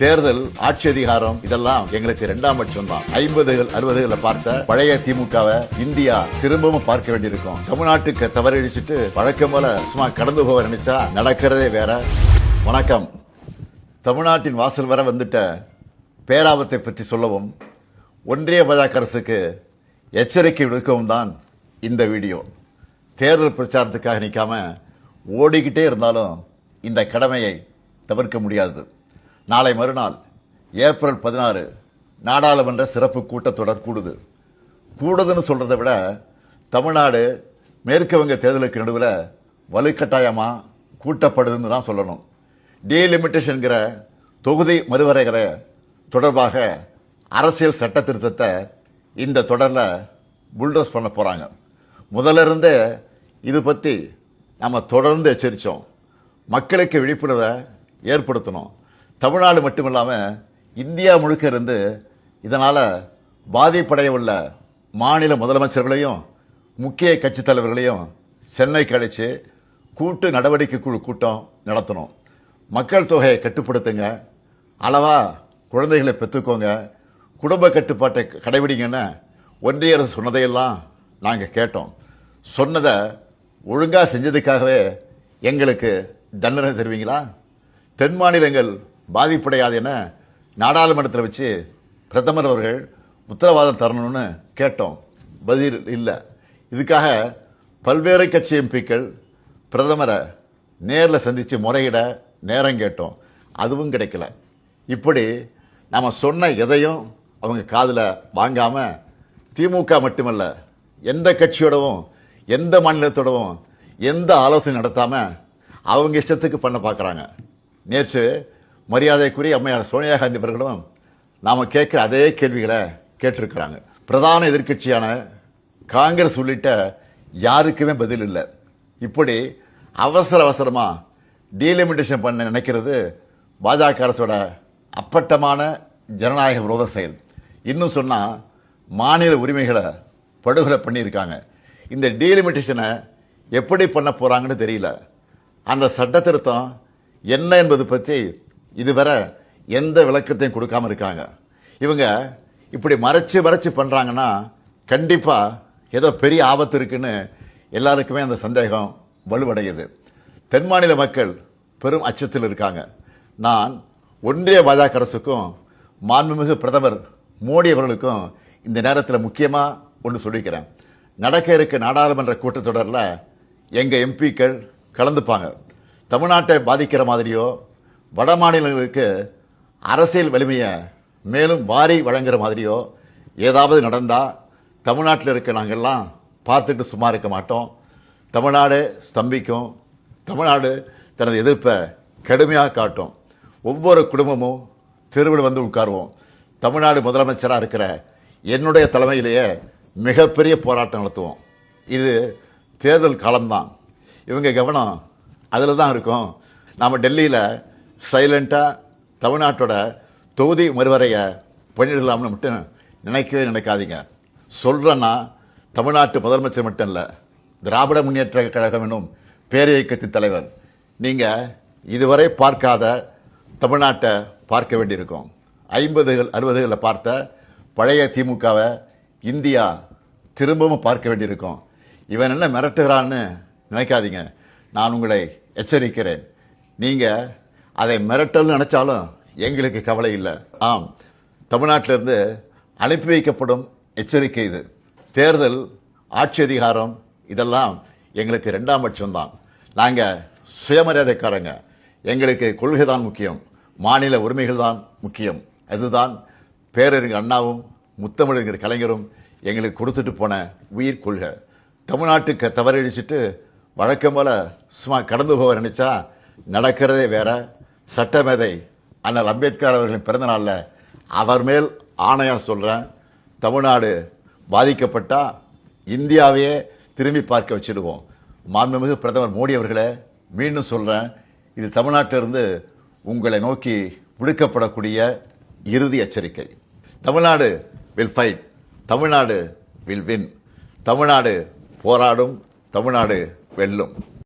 தேர்தல், ஆட்சி அதிகாரம் இதெல்லாம் எங்களுக்கு இரண்டாம் பட்சம் தான். 50கள் 60களை பார்த்த பழைய திமுகவை இந்தியா திரும்பவும் பார்க்க வேண்டியிருக்கும். தமிழ்நாட்டுக்கு தவறழிச்சிட்டு வழக்கம் போல சும்மா கடந்து போக நினைச்சா நடக்கிறதே வேற. வணக்கம். தமிழ்நாட்டின் வாசல் வர வந்துட்ட பேராபத்தை பற்றி சொல்லவும், ஒன்றிய பாஜக அரசுக்கு எச்சரிக்கை விடுக்கவும் தான் இந்த வீடியோ. தேர்தல் பிரச்சாரத்துக்காக நிற்காம ஓடிக்கிட்டே இருந்தாலும் இந்த கடமையை தவிர்க்க முடியாது. நாளை மறுநாள் ஏப்ரல் 16 நாடாளுமன்ற சிறப்பு கூட்டத்தொடர் கூடுதுன்னு சொல்றதை விட தமிழ்நாடு மேற்கு வங்க தேர்தலுக்கு நடுவில் வலுக்கட்டாயமாக கூட்டப்படுதுன்னு தான் சொல்லணும். டீலிமிட்டேஷன்கிற தொகுதி மறுவரைகிற தொடர்பாக அரசியல் சட்ட திருத்தத்தை இந்த தொடரில் புல்டோஸ் பண்ண போகிறாங்க. முதல்ல இருந்தே இது பற்றி நம்ம தொடர்ந்து எச்சரித்தோம். மக்களுக்கு விழிப்புணர்வை ஏற்படுத்தணும். தமிழ்நாடு மட்டுமில்லாமல் இந்தியா முழுக்க இருந்து இதனால் பாதிப்படைய உள்ள மாநில முதலமைச்சர்களையும் முக்கிய கட்சி தலைவர்களையும் சென்னைக்கு அழைச்சி கூட்டு நடவடிக்கை குழு கூட்டம் நடத்தணும். மக்கள் தொகையை கட்டுப்படுத்துங்க, அளவா குழந்தைகளை பெற்றுக்கோங்க, குடும்ப கட்டுப்பாட்டை கடைபிடிங்கன்னு ஒன்றிய அரசு சொன்னதையெல்லாம் நாங்கள் கேட்டோம். சொன்னதை ஒழுங்காக செஞ்சதுக்காகவே எங்களுக்கு தண்டனை தருவீங்களா? தென் மாநிலங்கள் பாதிப்படையாது என நாடாளுமன்றத்தில் வச்சு பிரதமர் அவர்கள் உத்தரவாதம் தரணும்னு கேட்டோம். பதில் இல்லை. இதுக்காக பல்வேறு கட்சி எம்பிக்கள் பிரதமரை நேரில் சந்தித்து முறையிட நேரம் கேட்டோம். அதுவும் கிடைக்கல. இப்படி நம்ம சொன்ன எதையும் அவங்க காதில் வாங்காமல் திமுக மட்டுமல்ல, எந்த கட்சியோடவும் எந்த மாநிலத்தோடவும் எந்த ஆலோசனை நடத்தாமல் அவங்க இஷ்டத்துக்கு பண்ண பார்க்குறாங்க. நேற்று மரியாதைக்குரிய அம்மையார் சோனியா காந்தி அவர்களும் நாம் கேட்குற அதே கேள்விகளை கேட்டிருக்கிறாங்க. பிரதான எதிர்க்கட்சியான காங்கிரஸ் உள்ளிட்ட யாருக்குமே பதில் இல்லை. இப்படி அவசரமாக டீலிமிட்டேஷன் பண்ண நினைக்கிறது பாஜக அரசோட அப்பட்டமான ஜனநாயக விரோத செயல். இன்னும் சொன்னால் மாநில உரிமைகளை படுகொலை பண்ணியிருக்காங்க. இந்த டீலிமிட்டேஷனை எப்படி பண்ண போகிறாங்கன்னு தெரியல. அந்த சட்ட திருத்தம் என்ன என்பது பற்றி இதுவரை எந்த விளக்கத்தையும் கொடுக்காம இருக்காங்க. இவங்க இப்படி மறைச்சு பண்ணுறாங்கன்னா கண்டிப்பாக ஏதோ பெரிய ஆபத்து இருக்குன்னு எல்லாருக்குமே அந்த சந்தேகம் வலுவடையுது. தென் மாநில மக்கள் பெரும் அச்சத்தில் இருக்காங்க. நான் ஒன்றிய பாஜக அரசுக்கும் மாண்புமிகு பிரதமர் மோடி அவர்களுக்கும் இந்த நேரத்தில் முக்கியமாக ஒன்று சொல்லிக்கிறேன். நடக்க இருக்க நாடாளுமன்ற கூட்டத்தொடரில் எங்கள் எம்பிக்கள் கலந்துப்பாங்க. தமிழ்நாட்டை பாதிக்கிற மாதிரியோ வட மாநிலங்களுக்கு அரசியல் வலிமையை மேலும் வாரி வழங்குற மாதிரியோ ஏதாவது நடந்தால் தமிழ்நாட்டில் இருக்க நாங்கள்லாம் பார்த்துட்டு சும்மா இருக்க மாட்டோம். தமிழ்நாடு ஸ்தம்பிக்கும். தமிழ்நாடு தனது எதிர்ப்பை கடுமையாக காட்டும். ஒவ்வொரு குடும்பமும் தெருவில் வந்து உட்காருவோம். தமிழ்நாடு முதலமைச்சராக இருக்கிற என்னுடைய தலைமையிலேயே மிகப்பெரிய போராட்டம் நடத்துவோம். இது தேர்தல் காலம்தான். இவங்க கவனம் அதில் தான் இருக்கும். நாம் டெல்லியில் சைலண்ட்டாக தமிழ்நாட்டோட தொகுதி மறுவரையை பண்ணிடலாம்னு மட்டும் நினைக்கவே நினைக்காதீங்க. சொல்கிறேன்னா தமிழ்நாட்டு முதலமைச்சர் மட்டும் இல்லை, திராவிட முன்னேற்ற கழகம் என்னும் பேரியக்கத்தின் தலைவர். நீங்கள் இதுவரை பார்க்காத தமிழ்நாட்டை பார்க்க வேண்டியிருக்கும். 50கள் 60களை பார்த்த பழைய திமுகவை இந்தியா திரும்பவும் பார்க்க வேண்டியிருக்கும். இவன் என்ன மிரட்டுகிறான்னு நினைக்காதீங்க. நான் உங்களை எச்சரிக்கிறேன். நீங்கள் அதை மிரட்டல்னு நினைச்சாலும் எங்களுக்கு கவலை இல்லை. ஆம், தமிழ்நாட்டிலிருந்து அனுப்பி வைக்கப்படும் எச்சரிக்கை இது. தேர்தல், ஆட்சி அதிகாரம் இதெல்லாம் எங்களுக்கு இரண்டாம் பட்சம்தான். நாங்கள் சுயமரியாதைக்காரங்க. எங்களுக்கு கொள்கை தான் முக்கியம், மாநில உரிமைகள் தான் முக்கியம். அதுதான் பேரறிஞர் அண்ணாவும் முத்தமிழறிஞர் கலைஞரும் எங்களுக்கு கொடுத்துட்டு போன உயிர் கொள்கை. தமிழ்நாட்டுக்கு தவறழிச்சிட்டு வழக்கம் போல சும்மா கடந்து போக நினைச்சா நடக்கிறதே வேற. சட்டமேதை அண்ணல் அம்பேத்கர் அவர்களின் பிறந்த நாளில் அவர் மேல் ஆணையாக சொல்கிறேன், தமிழ்நாடு பாதிக்கப்பட்டா இந்தியாவையே திரும்பி பார்க்க வச்சிடுவோம். மாண்புமிகு பிரதமர் மோடி அவர்களே, மீண்டும் சொல்கிறேன், இது தமிழ்நாட்டிலிருந்து உங்களை நோக்கி விடுக்கப்படக்கூடிய இறுதி எச்சரிக்கை. Tamil Nadu will fight. Tamil Nadu will win. Tamil Nadu போராடும். தமிழ்நாடு வெல்லும்.